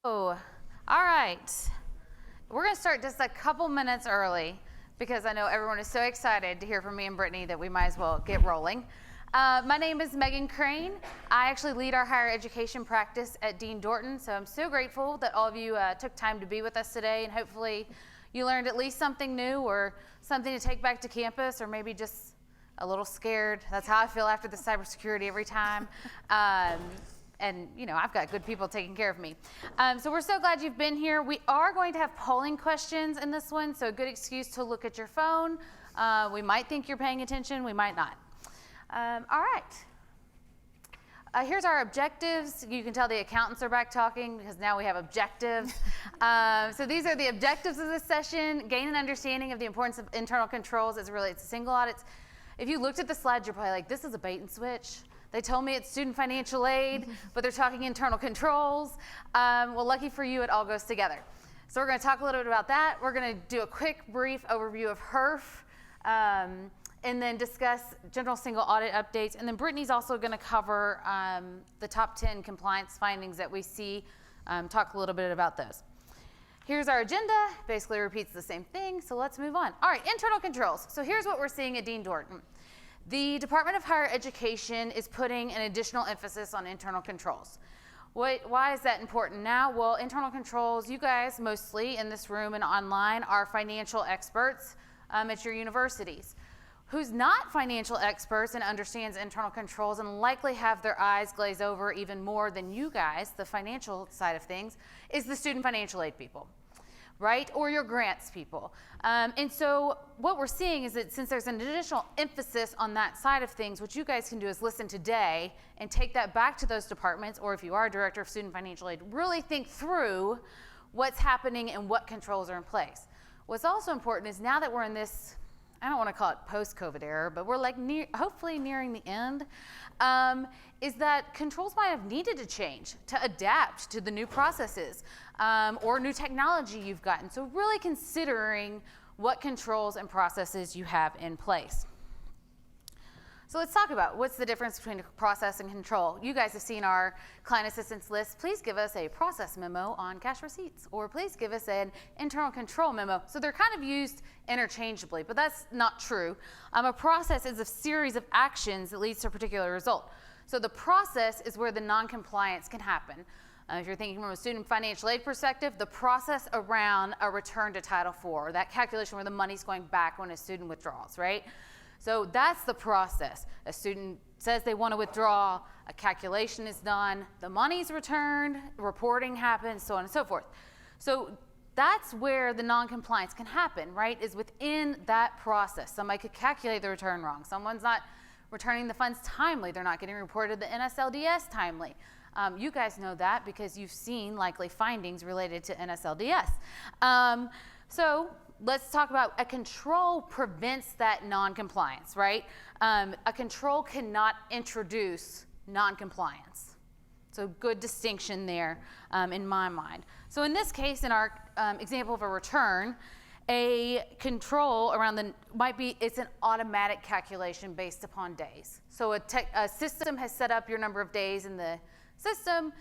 Oh, all right. We're going to start just a couple minutes early because I know everyone is so excited to hear from me and Brittany that we might as well get rolling. My name is Megan Crane. I actually lead our higher education practice at Dean Dorton, so I'm so grateful that all of you took time to be with us today, and hopefully you learned at least something new or something to take back to campus, or maybe just a little scared. That's how I feel after the cybersecurity every time. And you know, I've got good people taking care of me. So we're so glad you've been here. We are going to have polling questions in this one, so a good excuse to look at your phone. We might think you're paying attention, we might not. All right. Here's our objectives. You can tell the accountants are back talking because now we have objectives. So these are the objectives of this session. Gain an understanding of the importance of internal controls as it relates to single audits. If you looked at the slides, you're probably like, this is a bait and switch. They told me it's student financial aid, but they're talking internal controls. Well, lucky for you, it all goes together. So we're going to talk a little bit about that. We're going to do a quick, brief overview of HEERF, and then discuss general single audit updates. And then Brittany's also going to cover the top 10 compliance findings that we see, talk a little bit about those. Here's our agenda. Basically repeats the same thing, so let's move on. All right, internal controls. So here's what we're seeing at Dean Dorton. The Department of Higher Education is putting an additional emphasis on internal controls. Why is that important now? Well, internal controls, you guys mostly in this room and online are financial experts at your universities. Who's not financial experts and understands internal controls and likely have their eyes glaze over even more than you guys, the financial side of things, is the student financial aid people, right? Or your grants people. And so what we're seeing is that since there's an additional emphasis on that side of things, what you guys can do is listen today and take that back to those departments, or if you are a director of student financial aid, really think through what's happening and what controls are in place. What's also important is now that we're in this, I don't want to call it post-COVID era, but we're like hopefully nearing the end, is that controls might have needed to change to adapt to the new processes or new technology you've gotten. So really considering what controls and processes you have in place. So let's talk about what's the difference between process and control. You guys have seen our client assistance list. Please give us a process memo on cash receipts, or please give us an internal control memo. So they're kind of used interchangeably, but that's not true. A process is a series of actions that leads to a particular result. So the process is where the non-compliance can happen. If you're thinking from a student financial aid perspective, the process around a return to Title IV, or that calculation where the money's going back when a student withdraws, right? So that's the process. A student says they want to withdraw, a calculation is done, the money's returned, reporting happens, so on and so forth. So that's where the non-compliance can happen, right, is within that process. Somebody could calculate the return wrong. Someone's not returning the funds timely. They're not getting reported the NSLDS timely. You guys know that because you've seen likely findings related to NSLDS. So let's talk about a control prevents that non-compliance, right? A control cannot introduce non-compliance. So good distinction there in my mind. So in this case, in our example of a return, a control around it's an automatic calculation based upon days. So a system has set up your number of days in the system,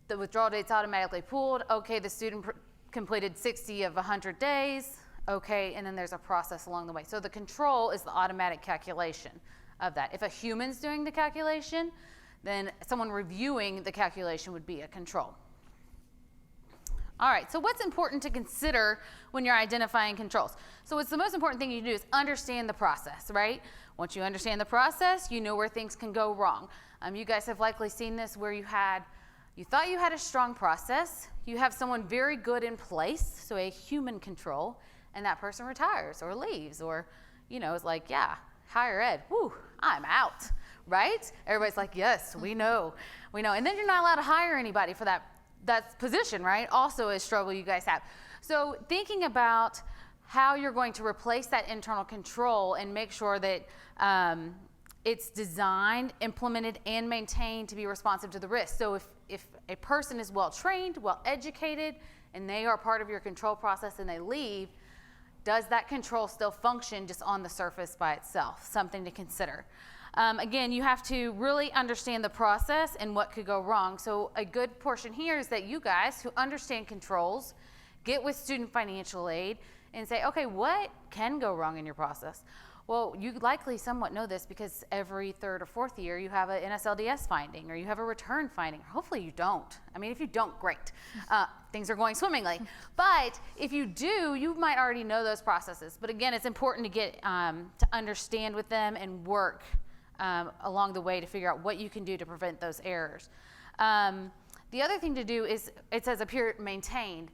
the withdrawal date's automatically pooled, okay, the student completed 60 of 100 days, okay, and then there's a process along the way. So the control is the automatic calculation of that. If a human's doing the calculation, then someone reviewing the calculation would be a control. All right, so what's important to consider when you're identifying controls? So it's the most important thing you do is understand the process, right? Once you understand the process, you know where things can go wrong. You guys have likely seen this where you thought you had a strong process, you have someone very good in place, so a human control, and that person retires or leaves or, you know, is like, yeah, higher ed, whew, I'm out, right? Everybody's like, yes, we know. And then you're not allowed to hire anybody for that position, right? Also a struggle you guys have. So thinking about how you're going to replace that internal control and make sure that it's designed, implemented, and maintained to be responsive to the risk. So if a person is well-trained, well-educated, and they are part of your control process and they leave, does that control still function just on the surface by itself? Something to consider. Again, you have to really understand the process and what could go wrong. So a good portion here is that you guys who understand controls get with student financial aid and say, okay, what can go wrong in your process? Well, you likely somewhat know this because every third or fourth year you have an NSLDS finding or you have a return finding. Hopefully you don't. I mean, if you don't, great. Things are going swimmingly. But if you do, you might already know those processes. But again, it's important to get to understand with them and work along the way to figure out what you can do to prevent those errors. The other thing to do is, it says up here, maintained.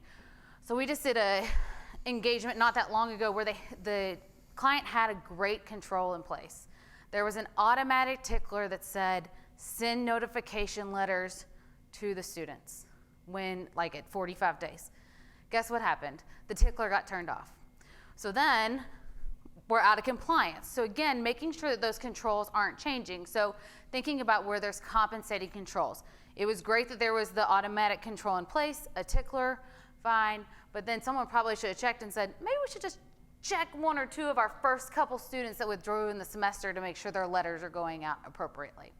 So we just did a engagement not that long ago where the client had a great control in place. There was an automatic tickler that said, send notification letters to the students when, like at 45 days. Guess what happened? The tickler got turned off. So then we're out of compliance. So again, making sure that those controls aren't changing. So thinking about where there's compensating controls. It was great that there was the automatic control in place, a tickler, fine, but then someone probably should have checked and said, maybe we should just check one or two of our first couple students that withdrew in the semester to make sure their letters are going out appropriately.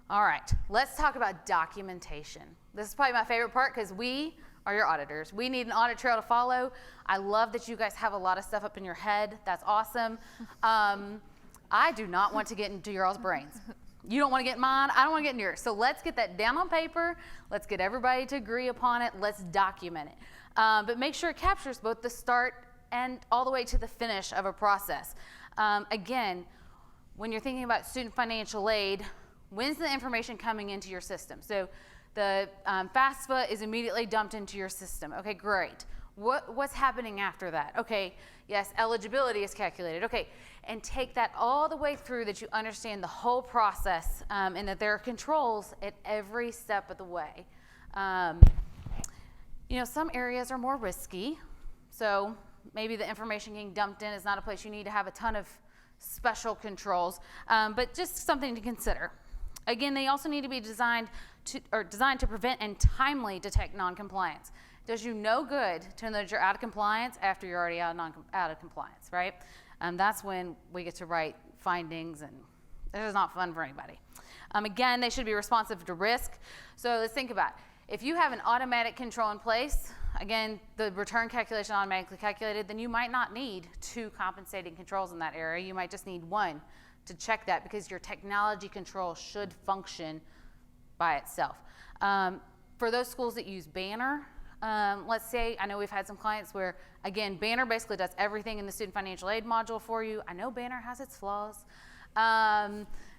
All right, let's talk about documentation. This is probably my favorite part because we are your auditors. We need an audit trail to follow. I love that you guys have a lot of stuff up in your head. That's awesome. I do not want to get into your all's brains. You don't want to get in mine, I don't want to get in yours. So let's get that down on paper. Let's get everybody to agree upon it. Let's document it. But make sure it captures both the start and all the way to the finish of a process. Again, when you're thinking about student financial aid, when's the information coming into your system? So the FAFSA is immediately dumped into your system. Okay, great. What's happening after that? Okay, yes, eligibility is calculated. Okay, and take that all the way through that you understand the whole process and that there are controls at every step of the way. You know, some areas are more risky, so maybe the information getting dumped in is not a place you need to have a ton of special controls, but just something to consider. Again, they also need to be designed to prevent and timely detect non-compliance. Does you no good to know that you're out of compliance after you're already out of compliance, right? That's when we get to write findings, and this is not fun for anybody. Again, they should be responsive to risk. So let's think about it. If you have an automatic control in place, again, the return calculation automatically calculated, then you might not need 2 compensating controls in that area. You might just need 1 to check that because your technology control should function by itself. For those schools that use Banner, let's say, I know we've had some clients where, again, Banner basically does everything in the student financial aid module for you. I know Banner has its flaws.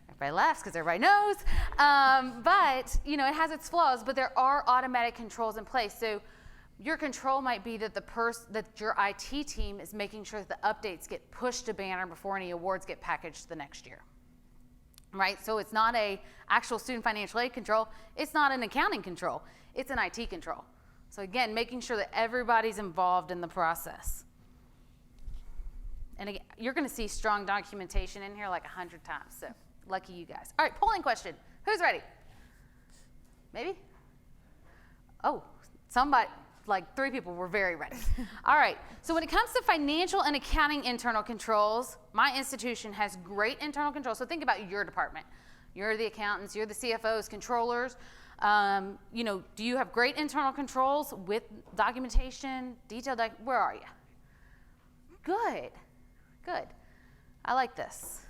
Everybody laughs because everybody knows. But, you know, it has its flaws, but there are automatic controls in place. So your control might be that that your IT team is making sure that the updates get pushed to Banner before any awards get packaged the next year. Right? So it's not a actual student financial aid control. It's not an accounting control. It's an IT control. So again, making sure that everybody's involved in the process. And again, you're going to see strong documentation in here like 100 times. So lucky you guys. All right, polling question. Who's ready? Maybe? Oh, somebody, like 3 people were very ready. All right, so when it comes to financial and accounting internal controls, my institution has great internal controls. So think about your department. You're the accountants, you're the CFOs, controllers. You know, do you have great internal controls with documentation, detailed, where are you? Good, good. I like this.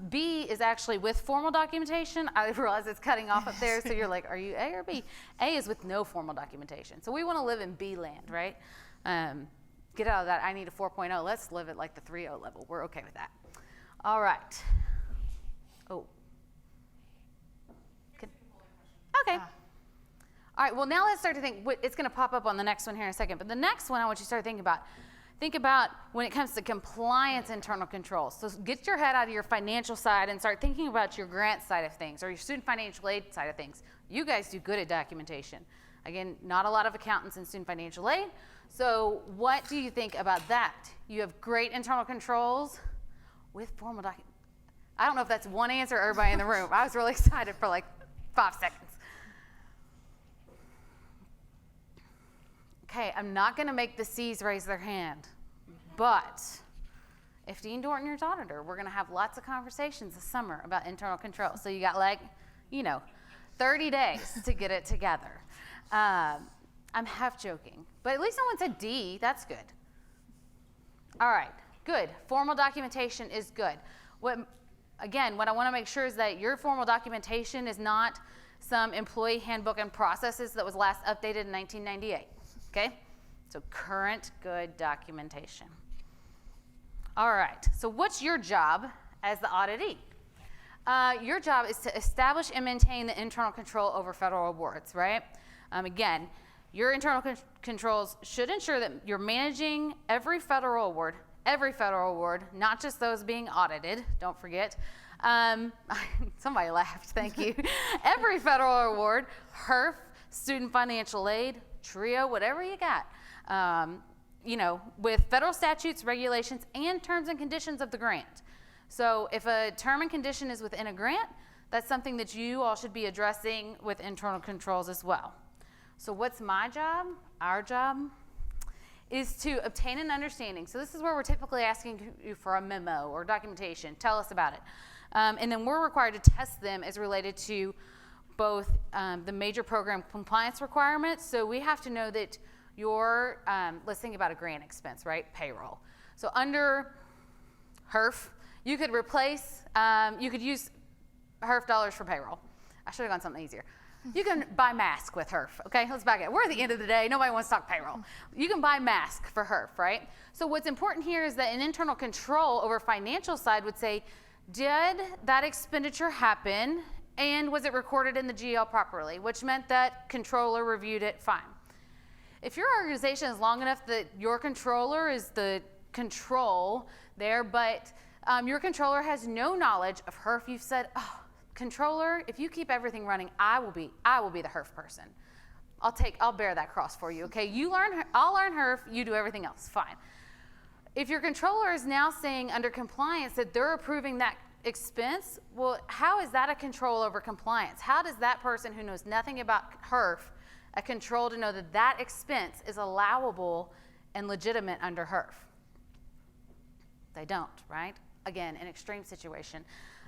B is actually with formal documentation. I realize it's cutting off up there, so you're like, are you A or B? A is with no formal documentation. So we want to live in B land, right? Get out of that, I need a 4.0. Let's live at like the 3.0 level. We're okay with that. All right. Oh. Okay. All right, well, now let's start to think. It's going to pop up on the next one here in a second. But the next one I want you to start thinking about. Think about when it comes to compliance internal controls. So get your head out of your financial side and start thinking about your grant side of things or your student financial aid side of things. You guys do good at documentation. Again, not a lot of accountants in student financial aid. So what do you think about that? You have great internal controls with formal document. I don't know if that's one answer or everybody in the room. I was really excited for like 5 seconds. Okay, I'm not going to make the C's raise their hand, but if Dean Dorton, your auditor, we're going to have lots of conversations this summer about internal control. So you got 30 days to get it together. I'm half joking, but at least no one said D. That's good. All right, good. Formal documentation is good. What I want to make sure is that your formal documentation is not some employee handbook and processes that was last updated in 1998, okay? So current, good documentation. All right, so what's your job as the auditee? Your job is to establish and maintain the internal control over federal awards, right? Again, your internal controls should ensure that you're managing every federal award, not just those being audited, don't forget. Somebody laughed, thank you. Every federal award, HEERF, student financial aid, TRIO, whatever you got. With federal statutes, regulations, and terms and conditions of the grant. So if a term and condition is within a grant, that's something that you all should be addressing with internal controls as well. So what's my job? Our job is to obtain an understanding. So this is where we're typically asking you for a memo or documentation. Tell us about it. And then we're required to test them as related to both the major program compliance requirements. So we have to know that you're, let's think about a grant expense, right? Payroll. So under HEERF, you could use HEERF dollars for payroll. I should have gone something easier. You can buy masks with HEERF, okay? Let's back it. We're at the end of the day. Nobody wants to talk payroll. You can buy masks for HEERF, right? So what's important here is that an internal control over financial side would say, did that expenditure happen and was it recorded in the GL properly, which meant that controller reviewed it fine. If your organization is long enough that your controller is the control there, but your controller has no knowledge of HEERF, you've said, oh, controller, if you keep everything running, I will be the HEERF person. I'll bear that cross for you, okay? I'll learn HEERF, you do everything else, fine. If your controller is now saying under compliance that they're approving that expense, well, how is that a control over compliance? How does that person who knows nothing about HEERF a control to know that that expense is allowable and legitimate under HEERF? They don't, right? Again, an extreme situation.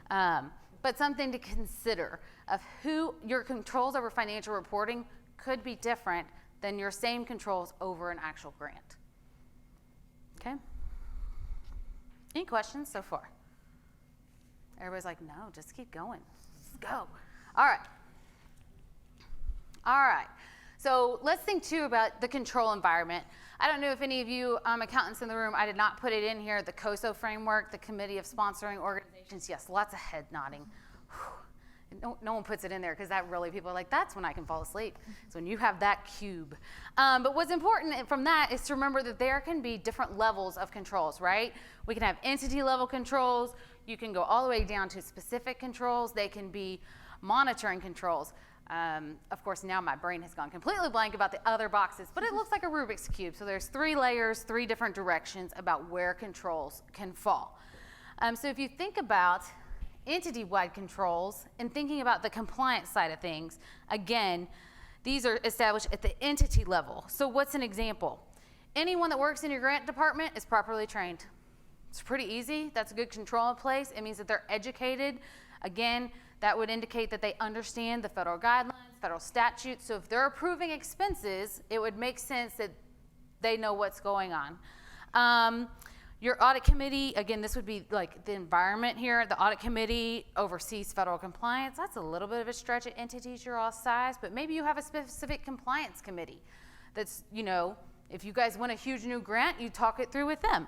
But something to consider of who your controls over financial reporting could be different than your same controls over an actual grant. Okay? Any questions so far? Everybody's like, no, just keep going. Let's go. All right. So let's think too about the control environment. I don't know if any of you accountants in the room, I did not put it in here, the COSO framework, the Committee of Sponsoring Organizations. Yes, lots of head nodding. No one puts it in there because that really, people are like, that's when I can fall asleep. So when you have that cube. But what's important from that is to remember that there can be different levels of controls, right? We can have entity level controls. You can go all the way down to specific controls. They can be monitoring controls. Of course, now my brain has gone completely blank about the other boxes, but it looks like a Rubik's Cube. So there's 3 layers, 3 different directions about where controls can fall. So if you think about entity-wide controls and thinking about the compliance side of things, again, these are established at the entity level. So what's an example? Anyone that works in your grant department is properly trained. It's pretty easy. That's a good control in place. It means that they're educated. Again, that would indicate that they understand the federal guidelines, federal statutes. So if they're approving expenses, it would make sense that they know what's going on. Your audit committee, again, this would be like the environment here. The audit committee oversees federal compliance. That's a little bit of a stretch at entities your all size, but maybe you have a specific compliance committee. That's, if you guys win a huge new grant, you talk it through with them.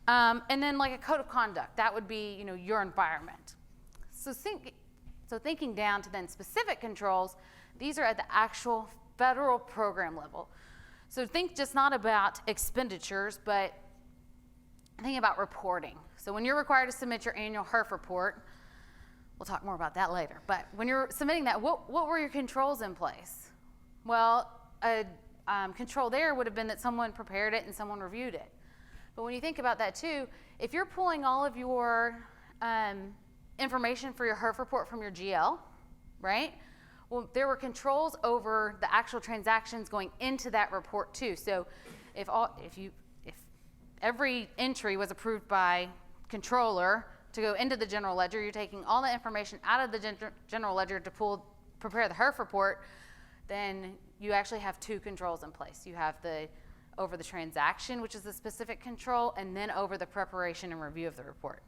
And then like a code of conduct, that would be, your environment. So thinking down to then specific controls, these are at the actual federal program level. So think just not about expenditures, but think about reporting. So when you're required to submit your annual HEERF report, we'll talk more about that later, but when you're submitting that, what were your controls in place? Well, a control there would have been that someone prepared it and someone reviewed it. But when you think about that too, if you're pulling all of your information for your HEERF report from your GL, right? Well, there were controls over the actual transactions going into that report too. So if every entry was approved by controller to go into the general ledger. You're taking all the information out of the general ledger to prepare the HEERF report. Then you actually have two controls in place. You have over the transaction, which is the specific control, and then over the preparation and review of the report.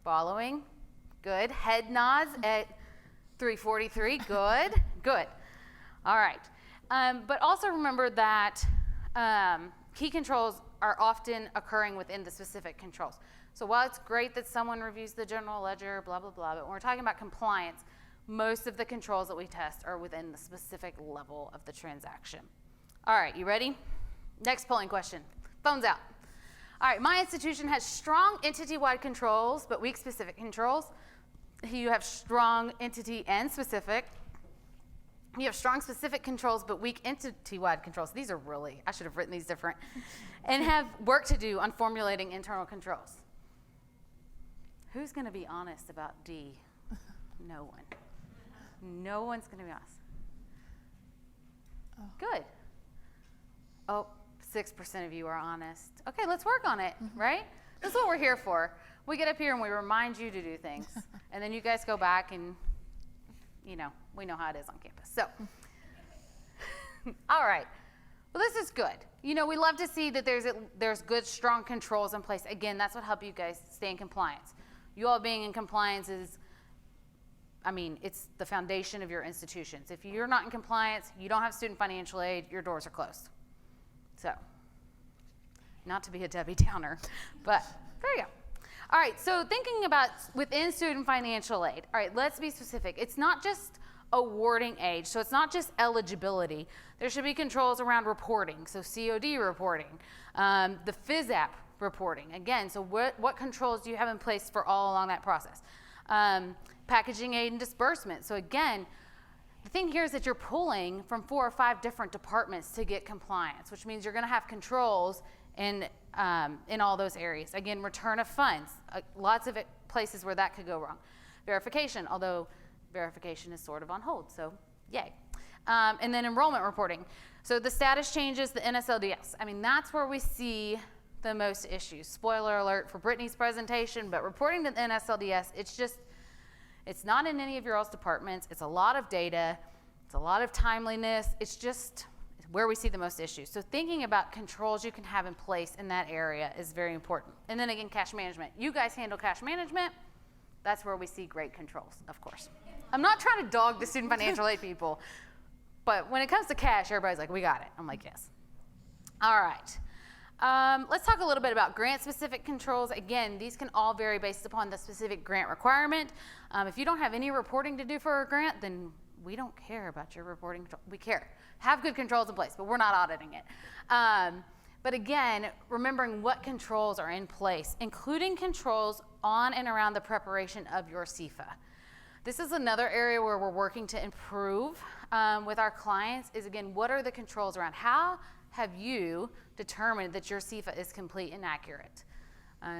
Following? Good. Head nods at 3:43. Good. Good. All right. But also remember that key controls are often occurring within the specific controls. So while it's great that someone reviews the general ledger, blah, blah, blah, but when we're talking about compliance, most of the controls that we test are within the specific level of the transaction. All right, you ready? Next polling question. Phones out. All right, my institution has strong entity-wide controls, but weak specific controls. You have strong entity and specific. You have strong specific controls, but weak entity-wide controls. These are really, I should have written these different. And have work to do on formulating internal controls. Who's going to be honest about D? No one. No one's going to be honest. Oh. Good. Oh, 6% of you are honest. Okay, let's work on it, right? That's what we're here for. We get up here and we remind you to do things. And then you guys go back and, we know how it is on campus. So, all right. Well, this is good. We love to see that there's good, strong controls in place. Again, that's what helps you guys stay in compliance. You all being in compliance is, it's the foundation of your institutions. If you're not in compliance, you don't have student financial aid, your doors are closed. So, not to be a Debbie Downer, but there you go. All right, so thinking about within student financial aid, all right, let's be specific. It's not just awarding aid, so it's not just eligibility. There should be controls around reporting, so COD reporting, the FISAP reporting. Again, so what controls do you have in place for all along that process? Packaging, aid, and disbursement. So again, the thing here is that you're pulling from 4 or 5 different departments to get compliance, which means you're going to have controls in all those areas. Again, return of funds, lots of places where that could go wrong. Verification, although verification is sort of on hold, so yay. And then enrollment reporting. So the status changes, the NSLDS. That's where we see the most issues. Spoiler alert for Brittany's presentation, but reporting to the NSLDS, it's not in any of your all's departments. It's a lot of data. It's a lot of timeliness. It's just where we see the most issues. So thinking about controls you can have in place in that area is very important. And then again, cash management. You guys handle cash management. That's where we see great controls, of course. I'm not trying to dog the student financial aid people, but when it comes to cash, everybody's like, we got it. I'm like, yes. All right. Let's talk a little bit about grant-specific controls. Again, these can all vary based upon the specific grant requirement. If you don't have any reporting to do for a grant, then we don't care about your reporting. We care. Have good controls in place, but we're not auditing it. But again, remembering what controls are in place, including controls on and around the preparation of your CFA. This is another area where we're working to improve with our clients is, again, what are the controls around? How have you determined that your CFA is complete and accurate?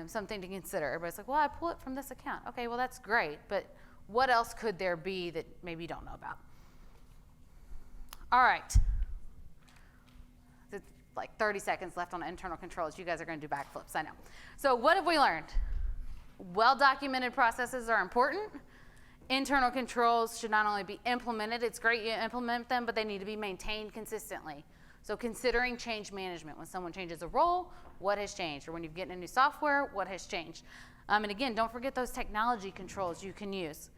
Something to consider. Everybody's like, well, I pull it from this account. Okay, well, that's great, but what else could there be that maybe you don't know about? All right. There's like 30 seconds left on internal controls. You guys are going to do backflips, I know. So what have we learned? Well-documented processes are important. Internal controls should not only be implemented, it's great you implement them, but they need to be maintained consistently. So considering change management, when someone changes a role, what has changed? Or when you get a new software, what has changed? And again, don't forget those technology controls you can use.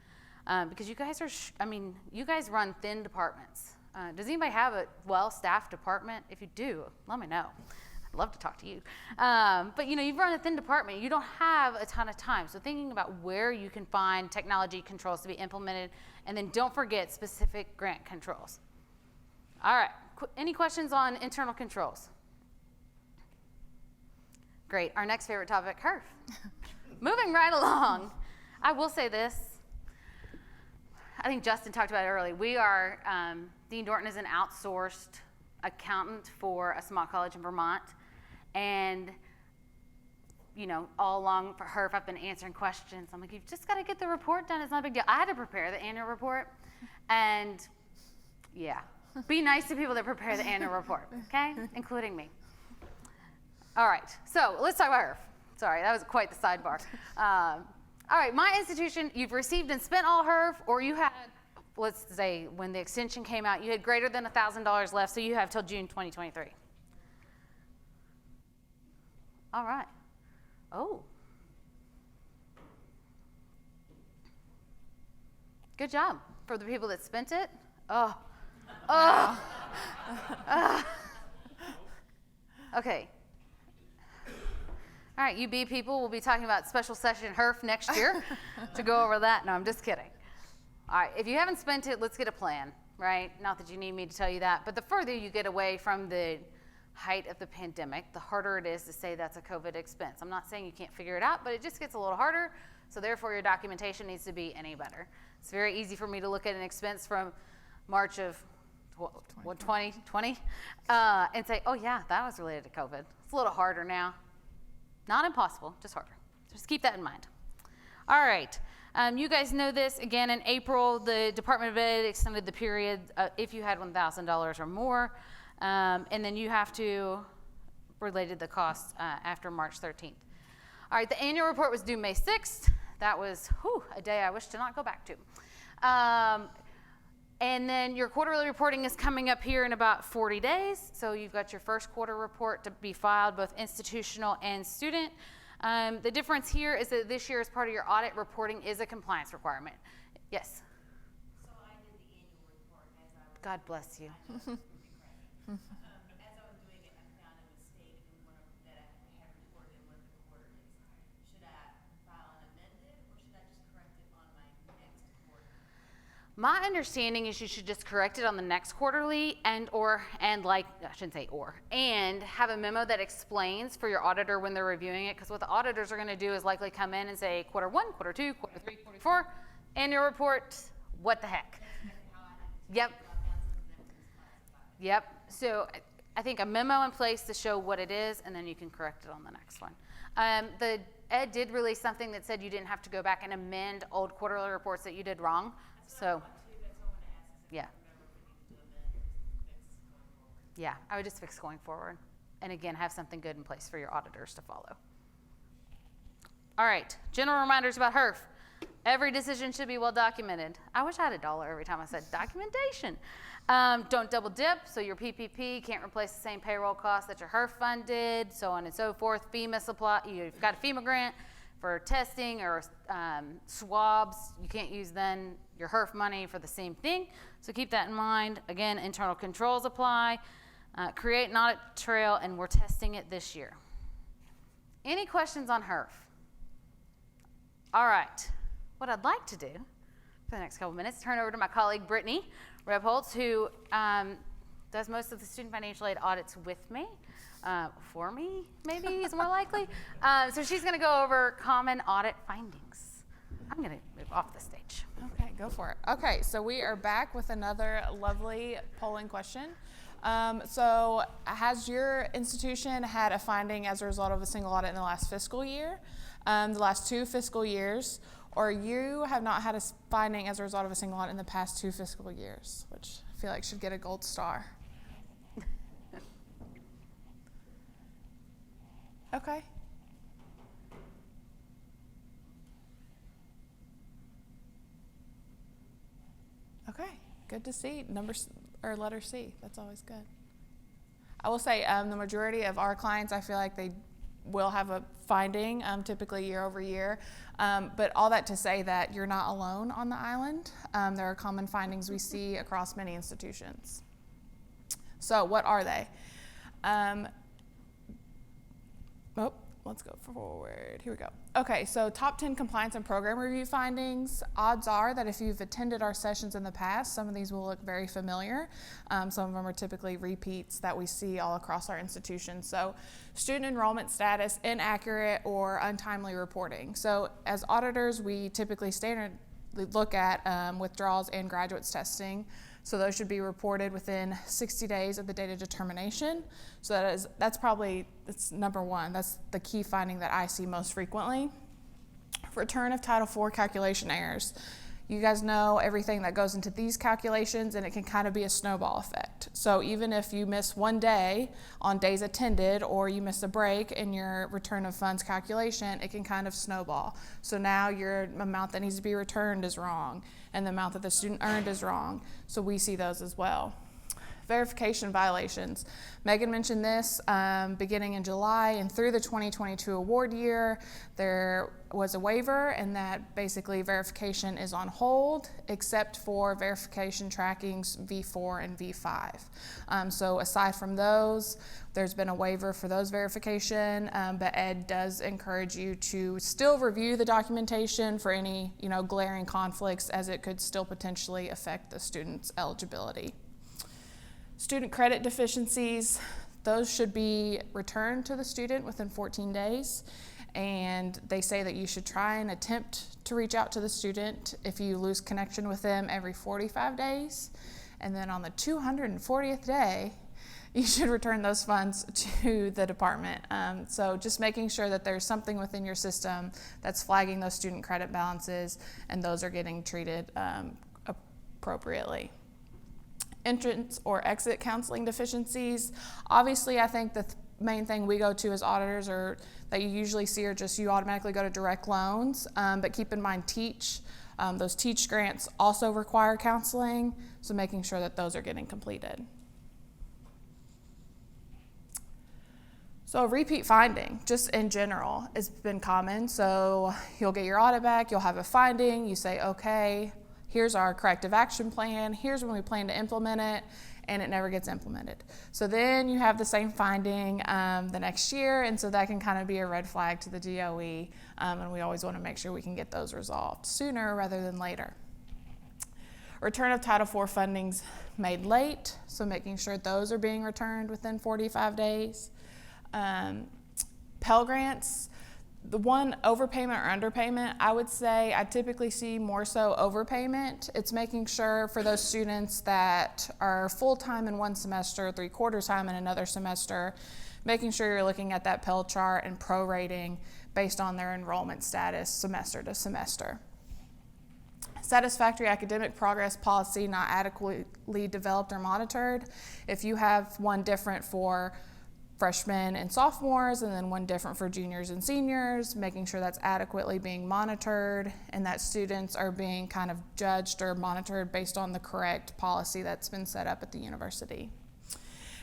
Because you guys are, you guys run thin departments. Does anybody have a well-staffed department? If you do, let me know. I'd love to talk to you. But you run a thin department. You don't have a ton of time. So thinking about where you can find technology controls to be implemented, and then don't forget specific grant controls. All right. Any questions on internal controls? Great. Our next favorite topic, HEERF. Moving right along. I will say this. I think Justin talked about it earlier. We are, Dean Dorton is an outsourced accountant for a small college in Vermont. And, all along for HEERF, I've been answering questions. I'm like, you've just got to get the report done. It's not a big deal. I had to prepare the annual report. And, yeah, be nice to people that prepare the annual report, okay? Including me. All right, so let's talk about HEERF. Sorry, that was quite the sidebar. All right, my institution, you've received and spent all HEERF, or you had, let's say when the extension came out, you had greater than $1,000 left, so you have till June 2023. All right. Oh. Good job for the people that spent it. Oh. Oh. Okay. All right, you B people will be talking about special session HEERF next year to go over that. No, I'm just kidding. All right, if you haven't spent it, let's get a plan, right? Not that you need me to tell you that, but the further you get away from the height of the pandemic, the harder it is to say that's a COVID expense. I'm not saying you can't figure it out, but it just gets a little harder, so therefore your documentation needs to be any better. It's very easy for me to look at an expense from March of 2020 and say, oh yeah, that was related to COVID. It's a little harder now. Not impossible, just harder. Just keep that in mind. All right, you guys know this. Again, in April, the Department of Ed extended the period if you had $1,000 or more, and then you have to related the cost after March 13th. All right, the annual report was due May 6th. That was a day I wish to not go back to. And then your quarterly reporting is coming up here in about 40 days. So you've got your first quarter report to be filed, both institutional and student. The difference here is that this year, as part of your audit, reporting is a compliance requirement. Yes? So I did the annual report as I was... God bless you. As I was doing it, I found a mistake in one of that I had reported in one of the quarterlies. Should I file an amended, or should I just correct it on my next quarter? My understanding is you should just correct it on the next quarterly and have a memo that explains for your auditor when they're reviewing it, because what the auditors are going to do is likely come in and say quarter 1, quarter 2, quarter 3, quarter 4, annual report, what the heck? Yep. Yep. So I think a memo in place to show what it is, and then you can correct it on the next one. The Ed did release something that said you didn't have to go back and amend old quarterly reports that you did wrong. So, yeah. Yeah, I would just fix going forward. And again, have something good in place for your auditors to follow. All right, general reminders about HEERF. Every decision should be well documented. I wish I had $1 every time I said documentation. Don't double dip, so your PPP can't replace the same payroll costs that your HEERF funded, so on and so forth. FEMA supply, you've got a FEMA grant for testing or swabs. You can't use then your HEERF money for the same thing, so keep that in mind. Again, internal controls apply. Create an audit trail, and we're testing it this year. Any questions on HEERF? All right, what I'd like to do for the next couple minutes, turn over to my colleague Brittany Rebholz, who does most of the student financial aid audits with me, for me, maybe is more likely. So she's gonna go over common audit findings. I'm gonna move off the stage. Okay, go for it. Okay, so we are back with another lovely polling question. So has your institution had a finding as a result of a single audit in the last fiscal year, the last 2 fiscal years, or you have not had a finding as a result of a single audit in the past 2 fiscal years, which I feel like should get a gold star. Okay. Okay, good to see. Letter C, that's always good. I will say the majority of our clients, I feel like they will have a finding, typically year over year. But all that to say that you're not alone on the island. There are common findings we see across many institutions. So what are they? Let's go forward. Here we go. Okay, so top 10 compliance and program review findings. Odds are that if you've attended our sessions in the past, some of these will look very familiar. Some of them are typically repeats that we see all across our institution. So student enrollment status, inaccurate or untimely reporting. So as auditors, we typically look at withdrawals and graduates testing. So those should be reported within 60 days of the date of determination. So that's number one. That's the key finding that I see most frequently. Return of Title IV calculation errors. you guys know everything that goes into these calculations, and it can kind of be a snowball effect. So even if you miss one day on days attended, or you miss a break in your return of funds calculation, it can kind of snowball. So now your amount that needs to be returned is wrong, and the amount that the student earned is wrong. So we see those as well. Verification violations. Megan mentioned this beginning in July and through the 2022 award year, there was a waiver, and that basically verification is on hold except for verification trackings V4 and V5. So aside from those, there's been a waiver for those verification, but Ed does encourage you to still review the documentation for any glaring conflicts, as it could still potentially affect the student's eligibility. Student credit deficiencies, those should be returned to the student within 14 days. And they say that you should try and attempt to reach out to the student if you lose connection with them every 45 days. And then on the 240th day, you should return those funds to the department. So just making sure that there's something within your system that's flagging those student credit balances, and those are getting treated appropriately. Entrance or exit counseling deficiencies. Obviously, I think the main thing we go to as auditors, or that you usually see, are just you automatically go to direct loans, but keep in mind those teach grants also require counseling, so making sure that those are getting completed. So repeat finding, just in general, has been common. So you'll get your audit back, you'll have a finding, you say, okay, here's our corrective action plan, here's when we plan to implement it, and it never gets implemented. So then you have the same finding the next year, and so that can kind of be a red flag to the DOE, and we always want to make sure we can get those resolved sooner rather than later. Return of Title IV fundings made late, so making sure those are being returned within 45 days. Pell Grants, the one overpayment or underpayment, I would say I typically see more so overpayment. It's making sure for those students that are full-time in one semester, 3/4 time in another semester, making sure you're looking at that Pell chart and prorating based on their enrollment status semester to semester. Satisfactory academic progress policy not adequately developed or monitored. If you have one different for freshmen and sophomores, and then one different for juniors and seniors, making sure that's adequately being monitored, and that students are being kind of judged or monitored based on the correct policy that's been set up at the university.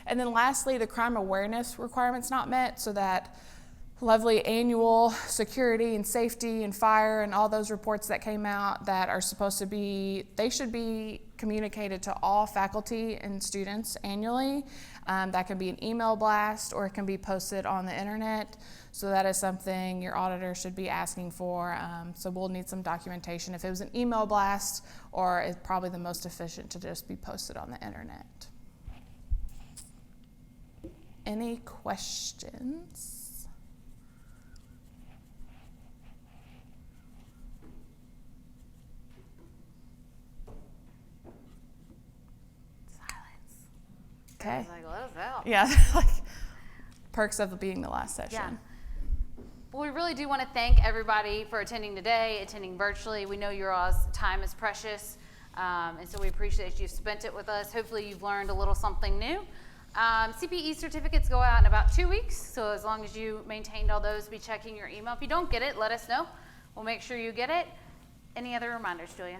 And then lastly, the crime awareness requirements not met, so that lovely annual security and safety and fire and all those reports that came out that are supposed to be, they should be communicated to all faculty and students annually. That can be an email blast, or it can be posted on the internet. So that is something your auditor should be asking for. So we'll need some documentation if it was an email blast, or it's probably the most efficient to just be posted on the internet. Any questions? Okay. I was like, let us out. Yeah, like perks of being the last session. Yeah. Well, we really do want to thank everybody for attending today, attending virtually. We know your all's time is precious, and so we appreciate you've spent it with us. Hopefully you've learned a little something new. CPE certificates go out in about 2 weeks, so as long as you maintained all those, be checking your email. If you don't get it, let us know. We'll make sure you get it. Any other reminders, Julia?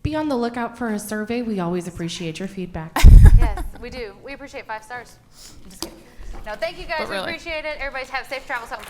Be on the lookout for a survey. We always appreciate your feedback. Yes, we do. We appreciate 5 stars. I'm just kidding. No, thank you guys. But really. We appreciate it. Everybody have safe travels home.